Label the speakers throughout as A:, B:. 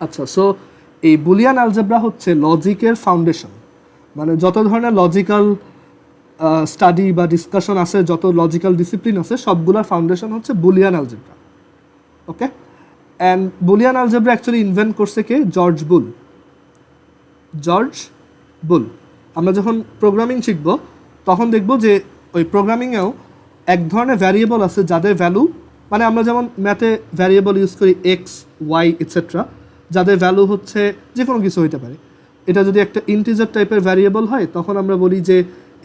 A: আচ্ছা, সো এই Boolean algebra হচ্ছে লজিকের ফাউন্ডেশন, মানে যত ধরনের লজিক্যাল স্টাডি বা ডিসকাশন আছে, যত লজিক্যাল ডিসিপ্লিন আছে, সবগুলোর ফাউন্ডেশন হচ্ছে Boolean algebra. Okay, and Boolean algebra actually invent করছে কে? জর্জ বুল। জর্জ বুল। আমরা যখন প্রোগ্রামিং শিখব তখন দেখব যে ওই প্রোগ্রামিংয়েও এক ধরনের ভ্যারিয়েবল আছে যাদের ভ্যালু, মানে আমরা যেমন ম্যাথে ভ্যারিয়েবল ইউজ করি এক্স, ওয়াই এটসেট্রা, যাদের ভ্যালু হচ্ছে যে কোনো কিছু হইতে পারে। এটা যদি একটা ইন্টিজার টাইপের ভ্যারিয়েবল হয় তখন আমরা বলি যে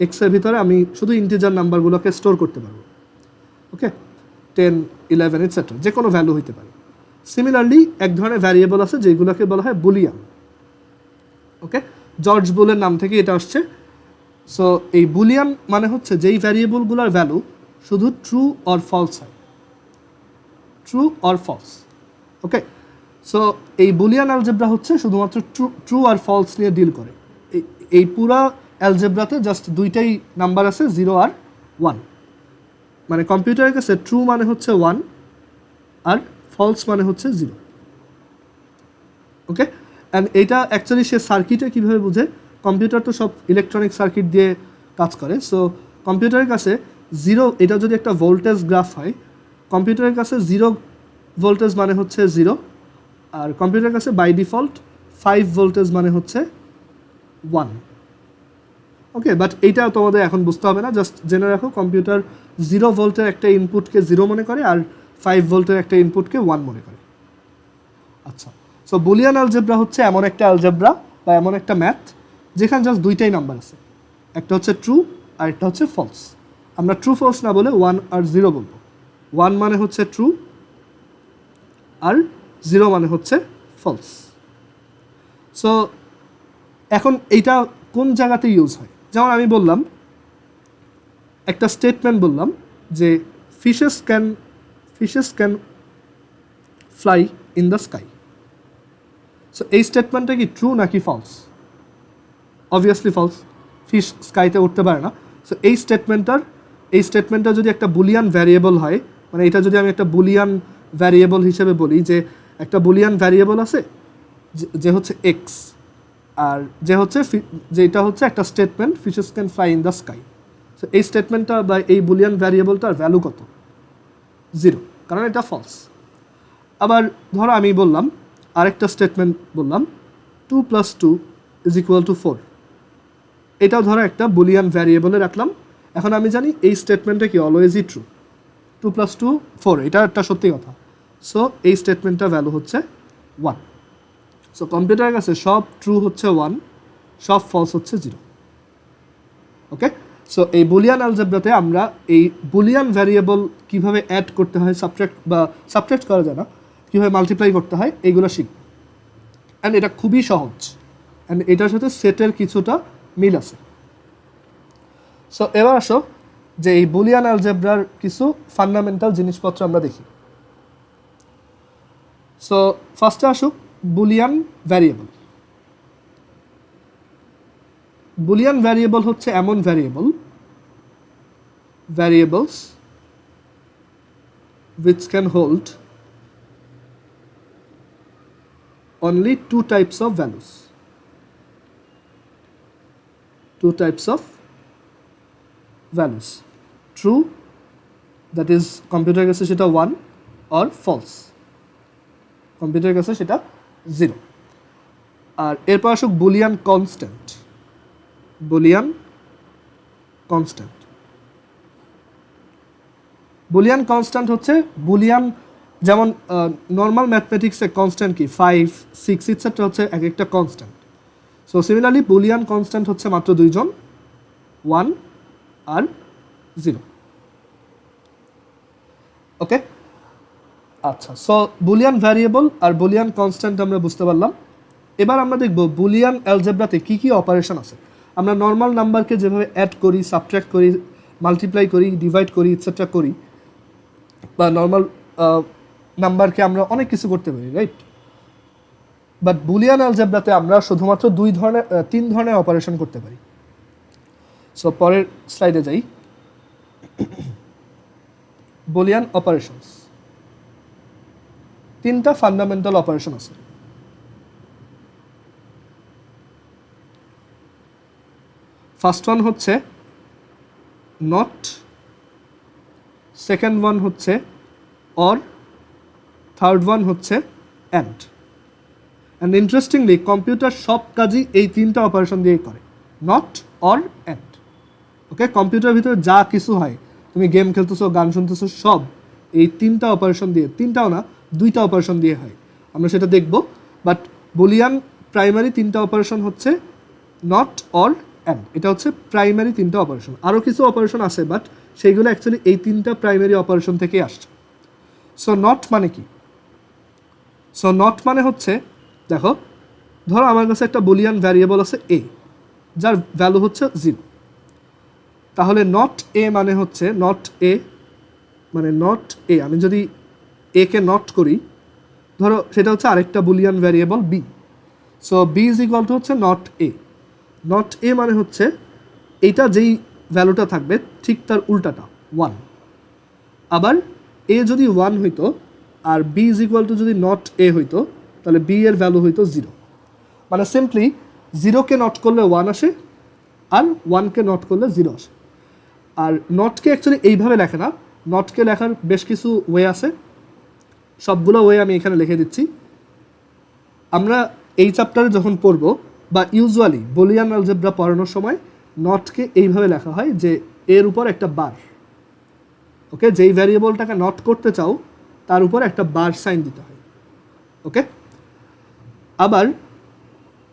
A: এক্সের ভিতরে আমি শুধু ইন্টিজার নাম্বারগুলোকে স্টোর করতে পারবো। ওকে, 10, 11 এটসেট্রা, যে কোনো ভ্যালু হইতে পারে। সিমিলারলি এক ধরনের ভ্যারিয়েবল আছে যেগুলোকে বলা হয় বুলিয়ান। ওকে, জর্জ বুলের নাম থেকে এটা আসছে। সো এই বুলিয়ান মানে হচ্ছে যেই ভ্যারিয়েবলগুলোর ভ্যালু শুধু ট্রু অর ফলস হয়, true or false. Okay, so এই বুলিয়ান অ্যালজেব্রা হচ্ছে শুধুমাত্র ট্রু আর ফলস নিয়ে ডিল করে। এই পুরা অ্যালজেব্রাতে জাস্ট দুইটাই নাম্বার আছে, 0 আর 1। মানে কম্পিউটারের কাছে ট্রু মানে হচ্ছে 1 আর ফলস মানে হচ্ছে 0। ওকে, অ্যান্ড এইটা অ্যাকচুয়ালি সে সার্কিটে কীভাবে বুঝে? কম্পিউটার তো সব ইলেকট্রনিক সার্কিট দিয়ে কাজ করে। সো কম্পিউটারের কাছে 0, এটা যদি একটা ভোল্টেজ গ্রাফ হয়, কম্পিউটারের কাছে 0 ভোল্টেজ মানে হচ্ছে 0, আর কম্পিউটারের কাছে বাই ডিফল্ট 5 ভোল্টেজ মানে হচ্ছে 1। ওকে, বাট এইটা তোমাদের এখন বুঝতে হবে না, জাস্ট জেনে রাখো কম্পিউটার 0 ভোল্টের একটা ইনপুটকে 0 মনে করে আর 5 ভোল্টের একটা ইনপুটকে 1 মনে করে। আচ্ছা, সো বুলিয়ান অ্যালজেব্রা হচ্ছে এমন একটা অ্যালজেব্রা বা এমন একটা ম্যাথ যেখানে জাস্ট দুইটাই নাম্বার আছে, একটা হচ্ছে ট্রু আর একটা হচ্ছে ফলস। আমরা ট্রু ফলস না বলে 1 আর 0 বলবো। 1 মানে হচ্ছে ট্রু আর 0 মানে হচ্ছে ফলস। সো এখন এইটা কোন জায়গাতে ইউজ হয়? যেমন আমি বললাম, একটা স্টেটমেন্ট বললাম যে fishes can fly in the sky. So এই স্টেটমেন্টটা কি ট্রু নাকি ফলস? অবভিয়াসলি ফলস, ফিশ স্কাইতে উঠতে পারে না। সো এই স্টেটমেন্টটা যদি একটা বুলিয়ান ভ্যারিয়েবল হয়, মানে এটা যদি আমি একটা বুলিয়ান ভ্যারিয়েবল হিসেবে বলি যে একটা বুলিয়ান ভ্যারিয়েবল আছে যে হচ্ছে এক্স, আর যেটা হচ্ছে একটা statement fishes can fly in the sky. So এই স্টেটমেন্টটা বা এই বুলিয়ান ভ্যারিয়েবলটার ভ্যালু কত? 0, কারণ এটা ফলস। আবার ধরো আমি বললাম, আরেকটা স্টেটমেন্ট বললাম 2 + 2 = 4। এটাও ধরো একটা বুলিয়ান ভ্যারিয়েবলে রাখলাম। এখন আমি জানি এই স্টেটমেন্টটা কি অলওয়েজই ট্রু, 2 + 2 4, এটা একটা সত্যি কথা। সো এই স্টেটমেন্টটার ভ্যালু হচ্ছে 1। সো কম্পিউটারের কাছে সব ট্রু হচ্ছে 1, সব ফলস হচ্ছে 0। ওকে, সো এই বুলিয়ান অ্যালজেব্রাতে আমরা এই বুলিয়ান ভ্যারিয়েবল কীভাবে অ্যাড করতে হয়, সাবট্রাক্ট করা যায় না, কীভাবে মাল্টিপ্লাই করতে হয়, এইগুলো শিখব। অ্যান্ড এটা খুবই সহজ, অ্যান্ড এটার সাথে সেটের কিছুটা মিল আছে। সো এবার আসো যে এই বুলিয়ান অ্যালজেব্রার কিছু ফান্ডামেন্টাল জিনিসপত্র আমরা দেখি। সো ফার্স্টে আসুক বুলিয়ান ভ্যারিয়েবল। বুলিয়ান ভ্যারিয়েবল হচ্ছে এমন variables which can hold only two types of values. Two types of values. True, that is computer কাছে সেটা 1, or false, কম্পিউটার কাছে সেটা 0। আর এরপর আসুক বুলিয়ান কনস্ট্যান্ট। বুলিয়ান কনস্ট্যান্ট হচ্ছে বুলিয়ান, যেমন নর্মাল ম্যাথমেটিক্সে কনস্ট্যান্ট কি 5, 6 ইটসেট্রা হচ্ছে এক একটা constant. So similarly Boolean constant হচ্ছে মাত্র দুইজন, 1 আর 0। ওকে, আচ্ছা, সো বুলিয়ান ভ্যারিয়েবল আর বুলিয়ান কনস্ট্যান্ট আমরা বুঝতে পারলাম। এবার আমরা দেখব বুলিয়ান অ্যালজেব্রাতে কী কী অপারেশন আছে। আমরা নর্মাল নাম্বারকে যেভাবে অ্যাড করি, সাবট্রাক্ট করি, মাল্টিপ্লাই করি, ডিভাইড করি ইটসেট্রা করি, বা নর্মাল নাম্বারকে আমরা অনেক কিছু করতে পারি, রাইট? বাট বুলিয়ান অ্যালজেব্রাতে আমরা শুধুমাত্র 3 ধরনের অপারেশন করতে পারি। সো পরের স্লাইডে যাই। বুলিয়ান অপারেশনস, 3টা ফান্ডামেন্টাল অপারেশন আছে। ফার্স্ট ওয়ান হচ্ছে নট, সেকেন্ড ওয়ান হচ্ছে অর, থার্ড ওয়ান হচ্ছে অ্যান্ড ইন্টারেস্টিংলি কম্পিউটার সব কাজই এই তিনটা অপারেশন দিয়েই করে, নট, অর, অ্যান্ড। ওকে, কম্পিউটারের ভিতরে যা কিছু হয়, তুমি গেম খেলতেছো, গান শুনতেছো, সব এই তিনটা অপারেশন দিয়ে, তিনটাও না, দুইটা অপারেশন দিয়ে হয়। আমরা সেটা দেখব। বাট বুলিয়ান প্রাইমারি তিনটা অপারেশন হচ্ছে নট, অর, অ্যান্ড। এটা হচ্ছে প্রাইমারি তিনটা অপারেশন। আরও কিছু অপারেশন আছে, বাট সেইগুলো অ্যাকচুয়ালি এই তিনটা প্রাইমারি অপারেশন থেকেই আসছে। সো নট মানে কি? সো নট মানে হচ্ছে, দেখো, ধরো আমার কাছে একটা বুলিয়ান ভ্যারিয়েবল আছে এ, যার ভ্যালু হচ্ছে 0। তাহলে নট এ মানে হচ্ছে, নট এ মানে নট এ, আমি যদি এ কে নট করি, ধরো সেটা হচ্ছে আরেকটা Boolean variable B. So B is equal to হচ্ছে নট এ। নট এ মানে হচ্ছে এইটা যেই ভ্যালুটা থাকবে ঠিক তার উল্টাটা 1। আবার এ যদি 1 হইতো আর বি ইজ ইকুয়াল টু যদি নট এ হইতো, তাহলে বি এর ভ্যালু হইতো 0। মানে সিম্পলি 0কে নট করলে 1 আসে, আর 1কে নট করলে 0 আসে। আর নটকে অ্যাকচুয়ালি এইভাবে লেখে না, নটকে লেখার বেশ কিছু ওয়ে আছে, সবগুলো ওয়ে আমি এখানে লিখে দিচ্ছি। আমরা এই চ্যাপ্টারে যখন পড়ব, বা ইউজুয়ালি বুলিয়ান অ্যালজেব্রা পড়ানোর সময় নটকে এইভাবে লেখা হয় যে এর উপর একটা বার। ওকে, যেই ভ্যারিয়েবলটাকে নট করতে চাও তার উপর একটা বার সাইন দিতে হয়। ওকে, আবার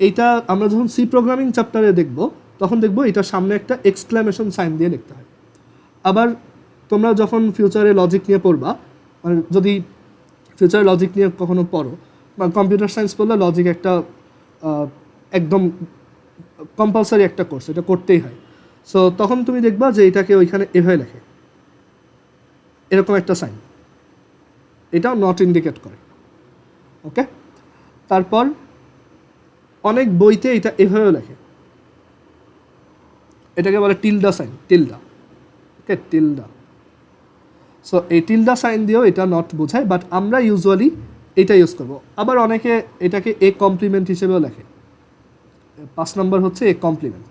A: এইটা আমরা যখন সি প্রোগ্রামিং চ্যাপ্টারে দেখব, তখন দেখব এটার সামনে একটা এক্সক্লামেশন সাইন দিয়ে লিখতে হয়। আবার তোমরা যখন ফিউচারে লজিক নিয়ে পড়বা, মানে যদি ফিউচারে লজিক নিয়ে কখনো পড়ো, বা কম্পিউটার সায়েন্স পড়লে লজিক একটা একদম কম্পালসারি একটা কোর্স, এটা করতেই হয়। সো তখন তুমি দেখবা যে এটাকে ওইখানে এভাবে লেখে, এরকম একটা সাইন, এটাও নট ইন্ডিকেট করে। ওকে, তারপর অনেক বইতে এটা এভাবেও লেখে, এটাকে বলে টিল্ডা সাইন, টিল্ডা। ওকে, টিল্ডা। সো এই টিল্ডা সাইন দিয়েও এটা নট বোঝায়, বাট আমরা ইউজুয়ালি এটা ইউজ করব। আবার অনেকে এটাকে এ কমপ্লিমেন্ট হিসেবেও লেখে, 5 নম্বর হচ্ছে এ কমপ্লিমেন্ট।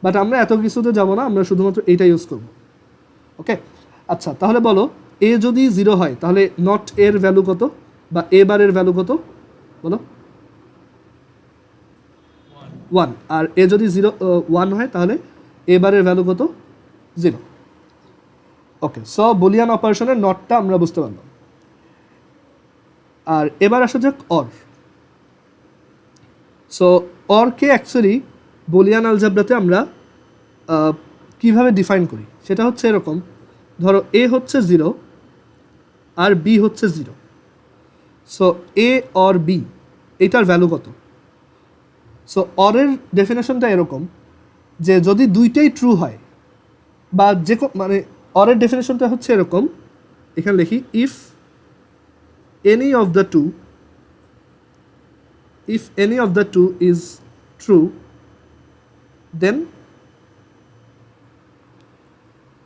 A: বাট আমরা এত কিছুতে যাব না, আমরা শুধুমাত্র এইটা ইউজ করব। ওকে, আচ্ছা, তাহলে বলো এ যদি 0 হয় তাহলে নট এর ভ্যালু কত, বা এ বারের ভ্যালু কত? বলো, 1। আর এ যদি 1 হয় তাহলে এ বারের ভ্যালু কত? 0। ওকে, সো বুলিয়ান অপারেশনের নটটা আমরা বুঝতে পারলাম। আর এবার আসা যাক অর। সো অরকে অ্যাকচুয়ালি বুলিয়ান অ্যালজেব্রাতে আমরা কিভাবে ডিফাইন করি সেটা হচ্ছে এরকম, ধরো এ হচ্ছে 0 আর বি হচ্ছে 0। সো এ অর বি এটার ভ্যালু কত? সো অরের ডেফিনেশনটা এরকম যে যদি দুইটাই ট্রু হয়, বা যে মানে অরের ডেফিনেশনটা হচ্ছে এরকম, এখানে লিখি, if any of the two, if any of the two is true, then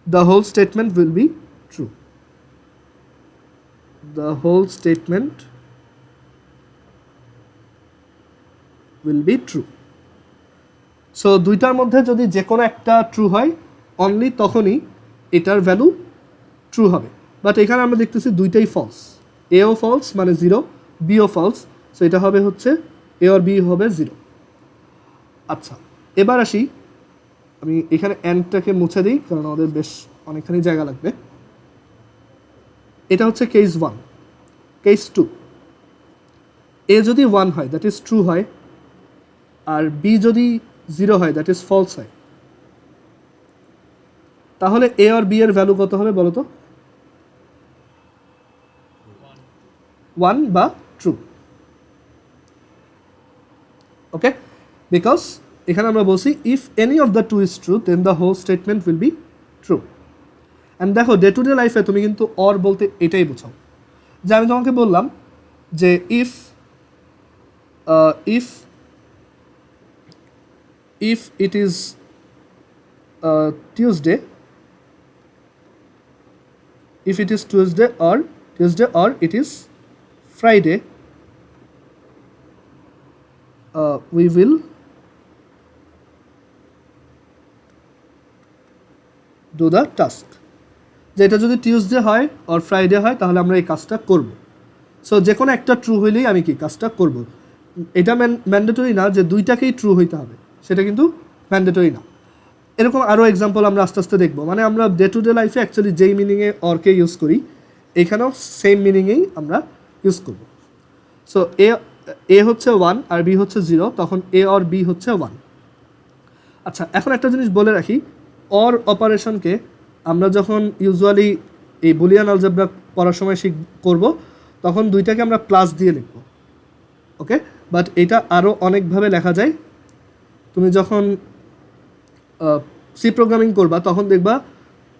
A: the whole statement will be true. The whole statement will be true. So দুইটার মধ্যে যদি যে কোনো একটা ট্রু হয়, অনলি তখনই এটার ভ্যালু ট্রু হবে। বাট এখানে আমরা দেখতেছি দুইটাই ফলস, এও ফলস মানে 0, বিও ফলস। সো এটা হবে হচ্ছে এ আর বি হবে 0। আচ্ছা, এবার আসি, আমি এখানে অ্যান্ডটাকে মুছে দিই কারণ আমাদের বেশ অনেকখানি জায়গা লাগবে। এটা হচ্ছে কেস 1। কেস 2, এ যদি 1 হয় দ্যাট ইজ ট্রু হয়, আর বি যদি 0 হয় দ্যাট ইজ ফলস হয়, তাহলে এ আর বি এর ভ্যালু কত হবে বলো তো? 1 বা ট্রু। ওকে, বিকজ এখানে আমরা বলছি if any of the two is true then the whole statement will be true. And দেখো ডে টু ডে লাইফে তুমি কিন্তু অর বলতে এটাই বোঝাও, যে আমি তোমাকে বললাম যে if if if it is Tuesday, if it is Tuesday or it is Friday, we will do the task. যে এটা যদি টিউসডে হয় অর ফ্রাইডে হয় তাহলে আমরা এই কাজটা করব। সো যে কোনো একটা ট্রু হইলেই আমি কি কাজটা করব। এটা ম্যান্ডেটরি না যে দুইটাকেই ট্রু হইতে হবে, সেটা কিন্তু ম্যান্ডেটরি না। এরকম আরও এক্সাম্পল আমরা আস্তে আস্তে দেখবো। মানে আমরা ডে টু ডে লাইফে অ্যাকচুয়ালি যেই মিনিংয়ে অরকে ইউজ করি এখানেও সেম মিনিংয়েই আমরা ইউজ করব। সো এ হচ্ছে 1 আর বি হচ্ছে 0, তখন এ অর বি হচ্ছে 1। আচ্ছা, এখন একটা জিনিস বলে রাখি, অর অপারেশনকে আমরা যখন ইউজুয়ালি এই বুলিয়ান অলজেব্রা পড়ার সময় করব তখন দুইটাকে আমরা প্লাস দিয়ে লিখব। ওকে, বাট এটা আরও অনেকভাবে লেখা যায়। তুমি যখন সি প্রোগ্রামিং করবা তখন দেখবা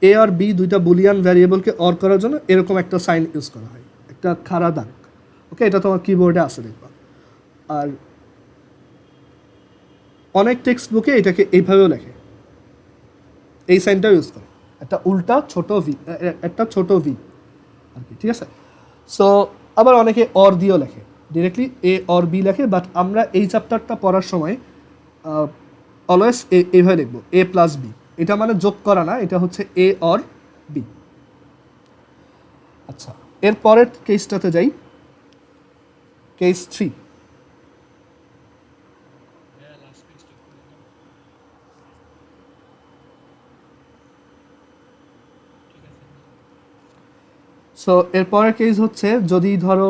A: এ আর বি দুইটা বুলিয়ান ভ্যারিয়েবলকে অর করার জন্য এরকম একটা সাইন ইউজ করা হয়, একটা খাড়া দাগ। ওকে, এটা তোমার কিবোর্ডে আছে দেখবা। আর অনেক টেক্সট বুকে এটাকে এইভাবেও লেখে, এই সাইনটাও ইউজ করে, একটা উল্টা ছোট ভি, একটা ছোট ভি আর কি, ঠিক আছে। সো আবার অনেকে অর দিয়েও লেখে, ডিরেক্টলি এ অর বি লেখে, বাট আমরা এই চ্যাপ্টারটা পড়ার সময় অলওয়েজ এইভাবে লিখবো এ প্লাস বি। এটা মানে যোগ করা না, এটা হচ্ছে এ অর বি। আচ্ছা, এর পরের কেসটাতে যাই, কেস 3। সো এরপরের কেস হচ্ছে যদি ধরো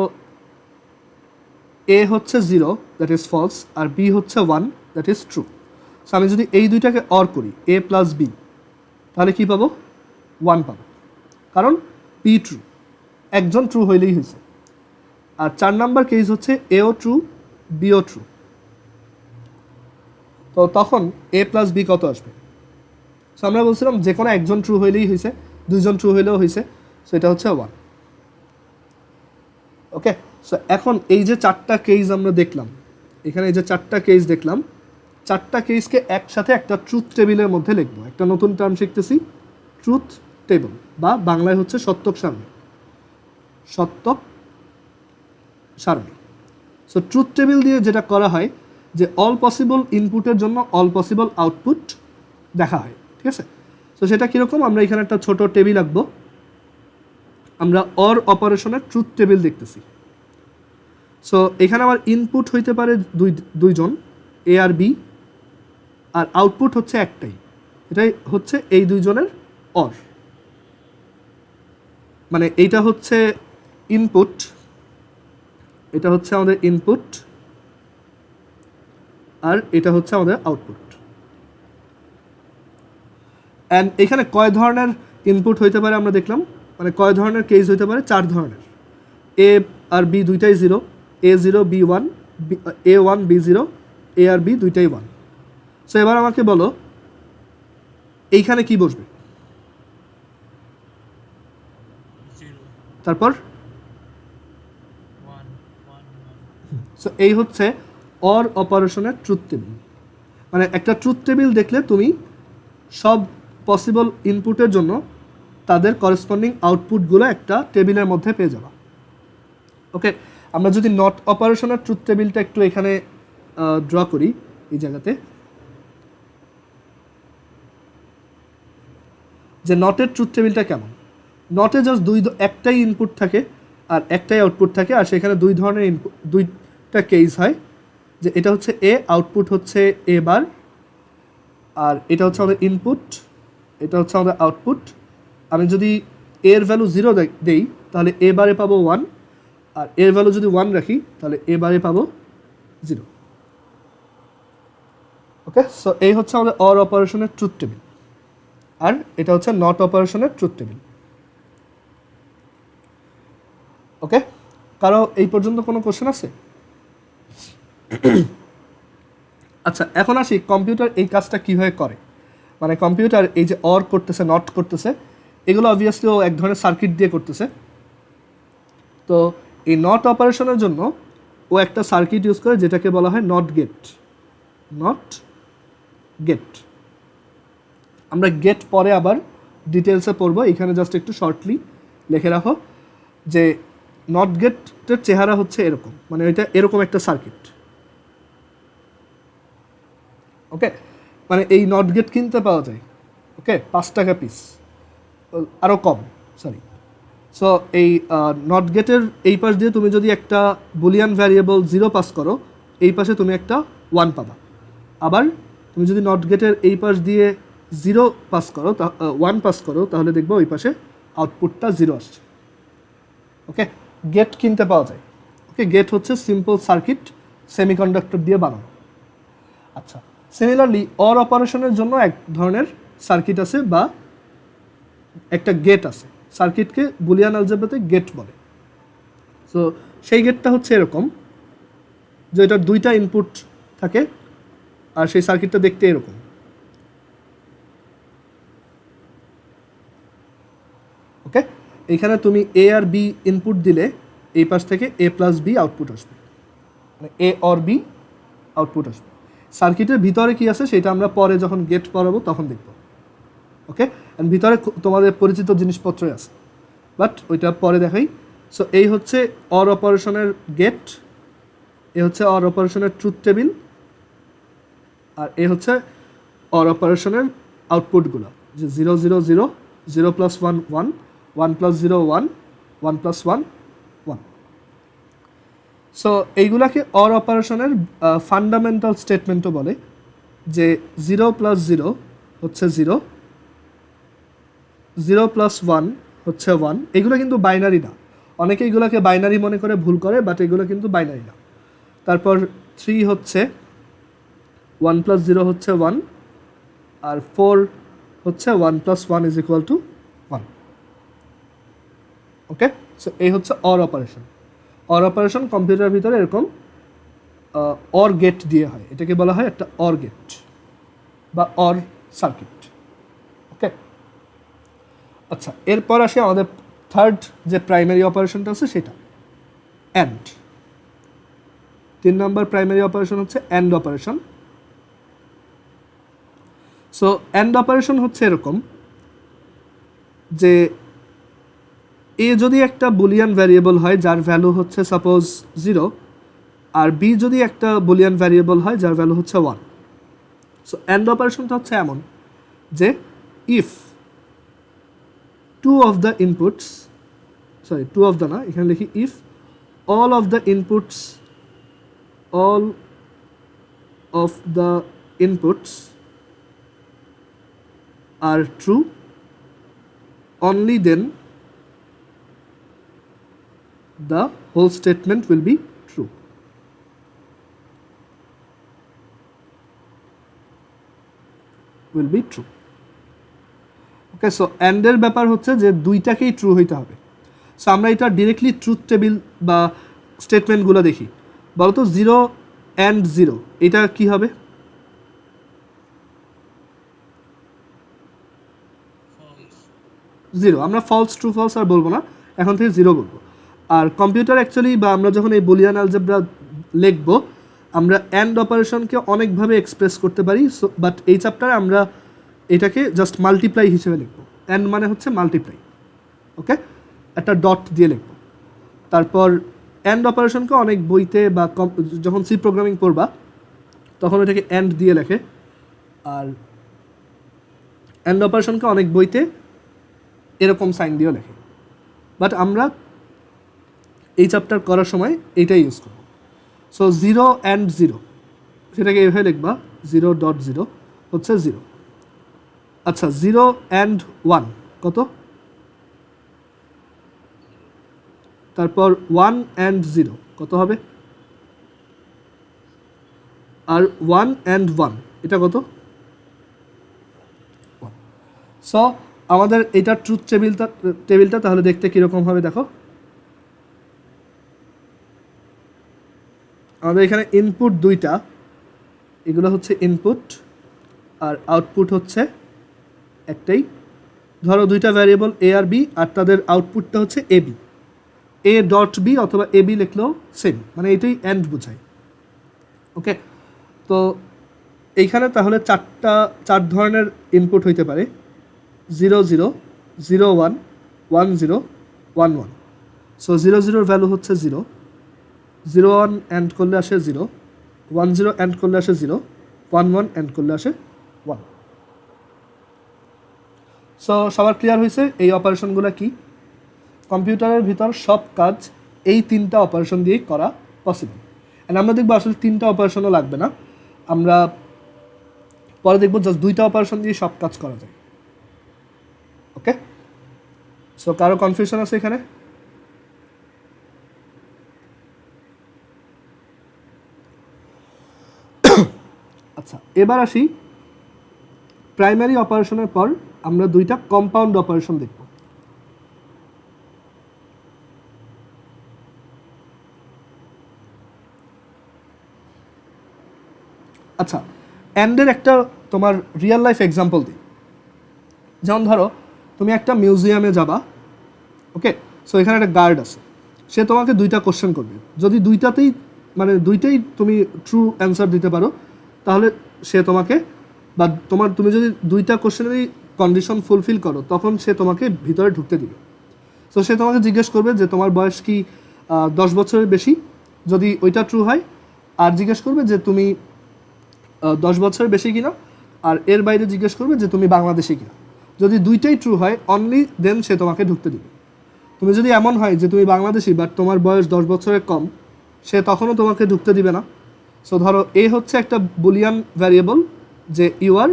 A: এ হচ্ছে 0 দ্যাট ইজ ফলস আর বি হচ্ছে 1 দ্যাট ইজ ট্রু। সো আমি যদি এই দুইটাকে অর করি এ প্লাস বি তাহলে কী পাবো? 1 পাবো, কারণ বি ট্রু, একজন ট্রু হইলেই হয়েছে। আর 4 নাম্বার কেস হচ্ছে এও ট্রু বিও ট্রু, তো তখন এ প্লাস বি কত আসবে? সো আমরা বলছিলাম যে কোনো একজন ট্রু হইলেই হয়েছে, দুইজন ট্রু হইলেও হয়েছে, সো এটা হচ্ছে 1। ওকে, সো এখন এই যে 4টা কেস আমরা দেখলাম, এখানে এই যে 4টা কেস দেখলাম, 4টা কেসকে একসাথে একটা ট্রুথ টেবিলের মধ্যে লিখবো। একটা নতুন টার্ম শিখতেছি, ট্রুথ টেবিল, বা বাংলায় হচ্ছে সত্যক সারণী। সত্যক সারণী। সো ট্রুথ টেবিল দিয়ে যেটা করা হয় যে অল পসিবল ইনপুটের জন্য অল পসিবল আউটপুট দেখা হয়, ঠিক আছে। সো সেটা কীরকম, আমরা এখানে একটা ছোট টেবিল আঁকবো। আমরা অর অপারেশনের ট্রুথ টেবিল দেখতেছি। সো এখানে আমার ইনপুট হইতে পারে দুইজন এ আর বি, আর আউটপুট হচ্ছে একটাই, এটাই হচ্ছে এই দুইজনের অর। মানে এইটা হচ্ছে ইনপুট, এটা হচ্ছে আমাদের ইনপুট, আর এটা হচ্ছে আমাদের আউটপুট। অ্যান্ড এখানে কয় ধরনের ইনপুট হইতে পারে আমরা দেখলাম, মানে কয় ধরনের কেস হইতে পারে? 4 ধরনের। এ আর বি দুইটাই 0, A0 B1, A1 B0, এ আর বি দুইটাই 1। সো এবার আমাকে বলো এইখানে কি বসবে? তারপর সো এই হচ্ছে অর অপারেশনের ট্রুথ টেবিল। মানে একটা ট্রুথ টেবিল দেখলে তুমি সব পসিবল ইনপুটের জন্য তাদের করেসপন্ডিং আউটপুটগুলো একটা টেবিলের মধ্যে পেয়ে যাবা। ওকে, আমরা যদি নট অপারেশনের ট্রুথ টেবিলটা একটু এখানে ড্র করি, এই জায়গাতে, যে নটের ট্রুথ টেবিলটা কেমন। নটে জাস্ট একটাই ইনপুট থাকে আর একটাই আউটপুট থাকে, আর সেখানে দুই ধরনের ইনপুট, দুইটা কেস হয়, যে এটা হচ্ছে এ, আউটপুট হচ্ছে এ বার, আর এটা হচ্ছে আমাদের ইনপুট, এটা হচ্ছে আমাদের আউটপুট। আমি যদি এর ভ্যালু 0 দেই তাহলে এ বারে পাবো 1, আর এর ভ্যালু যদি 1 রাখি তাহলে এ বারে পাবো 0। ওকে, সো এই হচ্ছে আমাদের অর অপারেশনের ট্রুথ টেবিল, আর এটা হচ্ছে নট অপারেশনের ট্রুথ টেবিল। ওকে, কারো এই পর্যন্ত কোনো কোশ্চেন আছে? আচ্ছা, এখন আসি কম্পিউটার এই কাজটা কীভাবে করে। মানে কম্পিউটার এই যে অর করতেছে, নট করতেছে, এগুলো অবভিয়াসলি ও এক ধরনের সার্কিট দিয়ে করতেছে। তো এই নট অপারেশনের জন্য ও একটা সার্কিট ইউজ করে যেটাকে বলা হয় নট গেট। নট গেট আমরা গেট পরে আবার ডিটেলসে পড়বো, এখানে জাস্ট একটু শর্টলি লিখে রাখো যে নট গেটের চেহারা হচ্ছে এরকম, মানে এটা এরকম একটা সার্কিট। ওকে, মানে এই নট গেট কিনতে পাওয়া যায়, ওকে, 5 টাকা পিস। আরও কম, সরি। সো এই নট গেটের এই পাশ দিয়ে তুমি যদি একটা বুলিয়ান ভ্যারিয়েবল 0 পাস করো, এই পাশে তুমি একটা 1 পাবা। আবার তুমি যদি নট গেটের এই পাশ দিয়ে 0 পাস করো, 1 পাস করো, তাহলে দেখবো ওই পাশে আউটপুটটা 0 আসছে। ওকে, গেট কিনতে পাওয়া যায়। ওকে, গেট হচ্ছে সিম্পল সার্কিট সেমিকন্ডাক্টর দিয়ে বানানো। আচ্ছা, সিমিলারলি অর অপারেশনের জন্য এক ধরনের সার্কিট আছে বা একটা গেট আছে। সার্কিটকে বুলিয়ান অ্যালজেব্রাতে গেট বলে। সো সেই গেটটা হচ্ছে এরকম, যে এটার দুইটা ইনপুট থাকে আর সেই সার্কিটটা দেখতে এরকম। ওকে, এখানে তুমি এ আর বি ইনপুট দিলে এই পাশ থেকে এ প্লাস বি আউটপুট আসবে, মানে এ অর বি আউটপুট আসবে। সার্কিটের ভিতরে কি আছে সেটা আমরা পরে যখন গেট পড়াবো তখন দেখব। ওকে, অ্যান্ড ভিতরে তোমাদের পরিচিত জিনিসপত্রই আছে, বাট ওইটা পরে দেখাই। সো এই হচ্ছে অর অপারেশনের গেট, এ হচ্ছে অর অপারেশনের ট্রুথ টেবিল, আর এ হচ্ছে অর অপারেশনের আউটপুটগুলো, যে 0 0 0, 0 + 1 1, 1 + 0 1, 1 + 1 1। সো এইগুলাকে অর অপারেশনের ফান্ডামেন্টাল স্টেটমেন্টও বলে, যে 0 + 0 হচ্ছে 0, 0 + 1 হচ্ছে 1। এগুলো কিন্তু বাইনারি না, অনেকে এগুলোকে বাইনারি মনে করে ভুল করে, বাট এগুলো কিন্তু বাইনারি না। তারপর 3 হচ্ছে 1 + 0 হচ্ছে 1, আর 4 হচ্ছে 1 + 1 = 1। ওকে, সো এই হচ্ছে অর অপারেশন। অর অপারেশন কম্পিউটারের ভিতরে এরকম অর গেট দিয়ে হয়, এটাকে বলা হয় একটা অর গেট বা অর সার্কিট। ওকে, আচ্ছা, এরপর আসে আমাদের থার্ড যে প্রাইমারি অপারেশনটা আছে সেটা অ্যান্ড। 3 নম্বর প্রাইমারি অপারেশন হচ্ছে and operation. So and operation হচ্ছে এরকম, যে এ যদি একটা বুলিয়ান ভ্যারিয়েবল হয় যার ভ্যালু হচ্ছে সাপোজ 0, আর বি যদি একটা বুলিয়ান ভ্যারিয়েবল হয় যার ভ্যালু হচ্ছে 1। সো অ্যান্ড অপারেশনটা হচ্ছে এমন যে if two of the inputs, sorry, two of the না, এখানে লিখি if all of the inputs are true, only then the whole statement will be true. Okay, so অ্যান্ডের ব্যাপার হচ্ছে যে দুইটাকেই ট্রু হইতে হবে। সো আমরা এটা ডিরেক্টলি ট্রুথ টেবিল বা স্টেটমেন্টগুলো দেখি। বলতো 0 and 0 এটা কি হবে? জিরো। আমরা ফলস ট্রু ফলস আর বলবো না, এখন থেকে 0 বলবো। আর কম্পিউটার অ্যাকচুয়ালি বা আমরা যখন এই বুলিয়ান অ্যালজেব্রা লিখবো, আমরা অ্যান্ড অপারেশনকে অনেকভাবে এক্সপ্রেস করতে পারি। সো বাট এই চ্যাপ্টারে আমরা এটাকে জাস্ট মাল্টিপ্লাই হিসেবে লিখবো। অ্যান্ড মানে হচ্ছে মাল্টিপ্লাই। ওকে, একটা ডট দিয়ে লিখবো। তারপর অ্যান্ড অপারেশনকে অনেক বইতে বা যখন সি প্রোগ্রামিং পড়বা তখন এটাকে অ্যান্ড দিয়ে লেখে। আর অ্যান্ড অপারেশনকে অনেক বইতে এরকম সাইন দিয়েও লেখে, বাট আমরা এই চ্যাপ্টার করার সময় এইটাই ইউজ করব। সো 0 and 0 সেটাকে এভাবে লিখবা, 0.0 হচ্ছে 0। আচ্ছা, 0 and 1 কত? তারপর 1 and 0 কত হবে? আর 1 and 1 এটা কত? সো আমাদের এটা ট্রুথ টেবিলটা তাহলে দেখতে কীরকম হবে দেখো। আমাদের এখানে ইনপুট দুইটা, এগুলো হচ্ছে ইনপুট আর আউটপুট হচ্ছে একটাই। ধরো দুইটা ভ্যারিয়েবল এ আর বি, আর তাদের আউটপুটটা হচ্ছে A B. A dot B অথবা এ বি লিখলেও সেম, মানে এটাই অ্যান্ড বোঝায়। ওকে, তো এইখানে তাহলে চার ধরনের ইনপুট হইতে পারে, 0 0, 0 1, 1 0, 1 1। সো 0 0 ভ্যালু হচ্ছে 0, 0 1 অ্যান্ড করলে আসে 0, 1 0 অ্যান্ড করলে আসে 0, 1 1 অ্যান্ড করলে আসে 1। সো সো সবার ক্লিয়ার হয়েছে এই অপারেশনগুলো কি? কম্পিউটারের ভিতর সব কাজ এই 3টা অপারেশন দিয়েই করা পসিবল। অ্যান্ড আমরা দেখবো আসলে 3টা অপারেশনও লাগবে না, আমরা পরে দেখবো জাস্ট 2টা অপারেশন দিয়ে সব কাজ করা যায়। ওকে, সো কারো কনফিউশন আছে এখানে? আচ্ছা, এবার আসি প্রাইমারি অপারেশনের পর আমরা 2টা কম্পাউন্ড অপারেশন দেখব। আচ্ছা, অ্যান্ডের একটা তোমার রিয়েল লাইফ এক্সাম্পল দিই। যেমন ধরো তুমি একটা মিউজিয়ামে যাবা, ওকে, সো এখানে একটা গার্ড আছে, সে তোমাকে 2টা কোশ্চেন করবে। যদি দুইটাই তুমি ট্রু অ্যান্সার দিতে পারো তাহলে সে তোমাকে, বা তুমি যদি 2টা কোশ্চেনেরই কন্ডিশন ফুলফিল করো তখন সে তোমাকে ভিতরে ঢুকতে দিবে। সো সে তোমাকে জিজ্ঞেস করবে যে তোমার বয়স কি 10 বছরের বেশি, যদি ওইটা ট্রু হয়, আর জিজ্ঞেস করবে যে তুমি 10 বছরের বেশি কিনা, আর এর বাইরে জিজ্ঞেস করবে যে তুমি বাংলাদেশি কিনা। যদি 2টাই ট্রু হয় অনলি দেন সে তোমাকে ঢুকতে দিবে। তুমি যদি এমন হয় যে তুমি বাংলাদেশি বাট তোমার বয়স 10 বছরের কম, সে তখনও তোমাকে ঢুকতে দিবে না। সো ধরো এ হচ্ছে একটা বুলিয়ান ভ্যারিয়েবল যে ইউ আর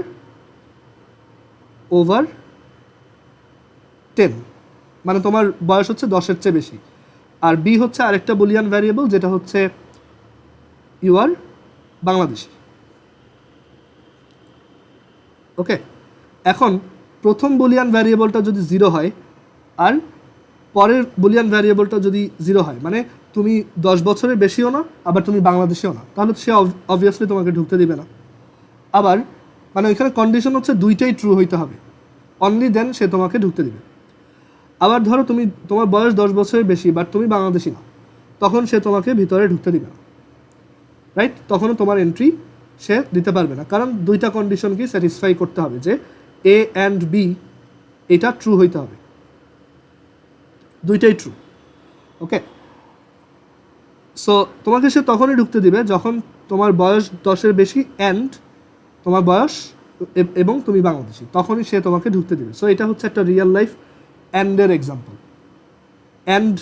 A: ওভার 10, মানে তোমার বয়স হচ্ছে 10-এর চেয়ে বেশি। আর বি হচ্ছে আরেকটা বুলিয়ান ভ্যারিয়েবল যেটা হচ্ছে ইউ আর বাংলাদেশি। ওকে, এখন প্রথম বুলিয়ান ভ্যারিয়েবলটা যদি 0 হয় আর পরের বুলিয়ান ভ্যারিয়েবলটা যদি 0 হয়, মানে তুমি 10 বছরের বেশিও না আবার তুমি বাংলাদেশিও না, তাহলে সে অবভিয়াসলি তোমাকে ঢুকতে দিবে না। আবার মানে ওইখানে কন্ডিশন হচ্ছে 2টাই ট্রু হইতে হবে, অনলি দেন সে তোমাকে ঢুকতে দিবে। আবার ধরো তোমার বয়স 10 বছরের বেশি বাট তুমি বাংলাদেশি না, তখন সে তোমাকে ভিতরে ঢুকতে দিবে না, রাইট? তখনও তোমার এন্ট্রি সে দিতে পারবে না, কারণ 2টা কন্ডিশনকেই স্যাটিসফাই করতে হবে যে এ অ্যান্ড বি এটা ট্রু হইতে হবে, 2টাই ট্রু। ওকে, সো তোমাকে সে তখনই ঢুকতে দিবে যখন তোমার বয়স 10-এর বেশি অ্যান্ড তোমার বয়স এবং তুমি বাংলাদেশি, তখনই সে তোমাকে ঢুকতে দিবে। সো এটা হচ্ছে একটা রিয়েল লাইফ অ্যান্ডের এক্সাম্পল। অ্যান্ড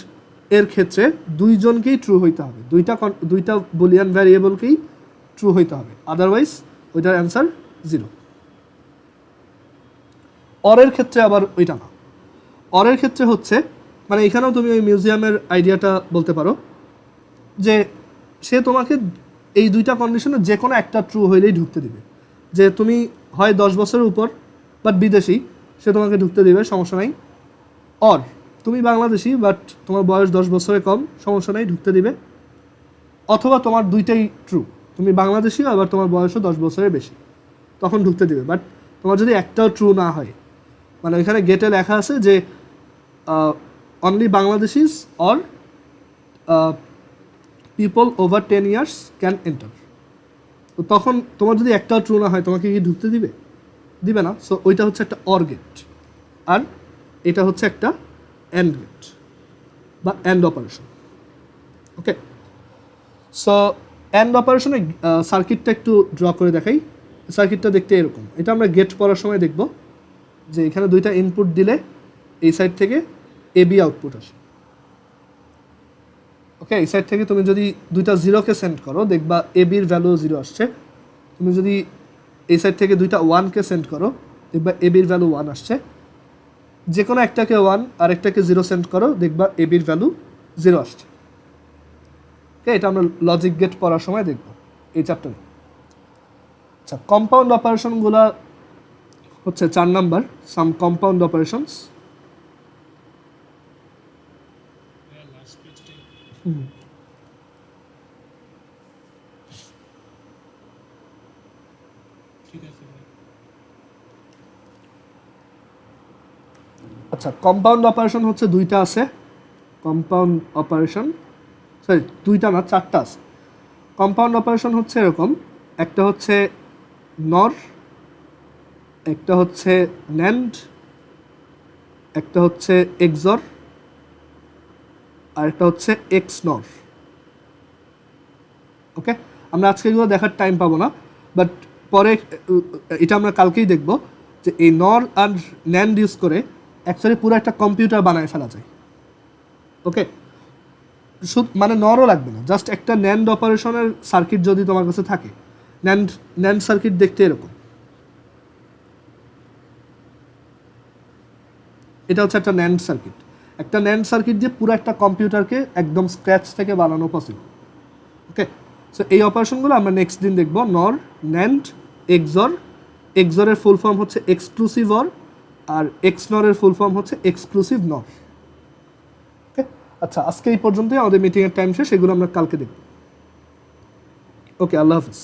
A: এর ক্ষেত্রে 2জনকেই ট্রু হইতে হবে, 2টা বুলিয়ান ভ্যারিয়েবলকেই ট্রু হইতে হবে, আদারওয়াইজ ওইটার অ্যান্সার 0। অরের ক্ষেত্রে আবার ওইটা না। অরের ক্ষেত্রে হচ্ছে, মানে এখানেও তুমি ওই মিউজিয়ামের আইডিয়াটা বলতে পারো যে সে তোমাকে এই 2টা কন্ডিশনে যে কোনো একটা ট্রু হইলেই ঢুকতে দিবে। যে তুমি হয় 10 বছরের উপর বাট বিদেশি, সে তোমাকে ঢুকতে দিবে, সমস্যা নাই। অর তুমি বাংলাদেশি বাট তোমার বয়স 10 বছরের কম, সমস্যা নাই, ঢুকতে দিবে। অথবা তোমার 2টাই ট্রু, তুমি বাংলাদেশি আবার তোমার বয়সও 10 বছরের বেশি, তখন ঢুকতে দিবে। বাট তোমার যদি একটাও ট্রু না হয়, মানে ওইখানে গেটে লেখা আছে যে only বাংলাদেশিস or people over 10 years can enter, তো তখন তোমার যদি একটাও ট্রু না হয় তোমাকে কি ঢুকতে দিবে না। সো ওইটা হচ্ছে একটা অর গেট, আর এটা হচ্ছে একটা অ্যান্ড গেট বা and operation. Okay, so and অপারেশনে সার্কিটটা একটু ড্র করে দেখাই। সার্কিটটা দেখতে এরকম, এটা আমরা গেট পড়ার সময় দেখব যে এখানে 2টা ইনপুট দিলে এই সাইড থেকে এবি আউটপুট আসে। ওকে, এই সাইড থেকে তুমি যদি 2টা 0কে সেন্ড করো দেখবা এবির ভ্যালু 0 আসছে। তুমি যদি এই সাইড থেকে 2টা 1কে সেন্ড করো দেখবা এবির ভ্যালু 1 আসছে। যে কোনো একটাকে 1 আর একটাকে 0 সেন্ড করো দেখবা এবির ভ্যালু 0 আসছে। ওকে, এটা আমরা লজিক গেট পড়ার সময় দেখব এই চ্যাপ্টারে। আচ্ছা, কম্পাউন্ড অপারেশনগুলো হচ্ছে 4 নাম্বার, সাম কম্পাউন্ড অপারেশনস। আচ্ছা, কম্পাউন্ড অপারেশন হচ্ছে 2টা আছে। কম্পাউন্ড অপারেশন, সরি 2টা না 4টা আছে। কম্পাউন্ড অপারেশন হচ্ছে এরকম, একটা হচ্ছে নর, একটা হচ্ছে ন্যান্ড, একটা হচ্ছে এক্সর, আর একটা হচ্ছে এক্স নর। ওকে, আমরা আজকে এগুলো দেখার টাইম পাবো না, বাট পরে এটা আমরা কালকেই দেখব। যে এই নর আর ন্যান্ড ইউজ করে অ্যাকচুয়ালি পুরো একটা কম্পিউটার বানায় ফেলা যায়। ওকে, মানে নরও লাগবে না, জাস্ট একটা ন্যান্ড অপারেশনের সার্কিট যদি তোমার কাছে থাকে, ন্যান্ড সার্কিট দেখতে এরকম, এটা হচ্ছে একটা ন্যান্ড সার্কিট। একটা ন্যান্ড সার্কিট দিয়ে পুরো একটা কম্পিউটারকে একদম স্ক্র্যাচ থেকে বানানো পসিবল। ওকে, সো এই অপারেশনগুলো আমরা নেক্সট দিন দেখব। NOR, NAND, XOR. এক্সরের ফুল ফর্ম হচ্ছে এক্সক্লুসিভ অর, আর এক্সনরের ফুল ফর্ম হচ্ছে এক্সক্লুসিভ নর। ওকে, আচ্ছা আজকে এই পর্যন্তই, আমাদের মিটিংয়ের টাইম শেষ, এগুলো আমরা কালকে দেখব। ওকে, আল্লাহ হাফিজ।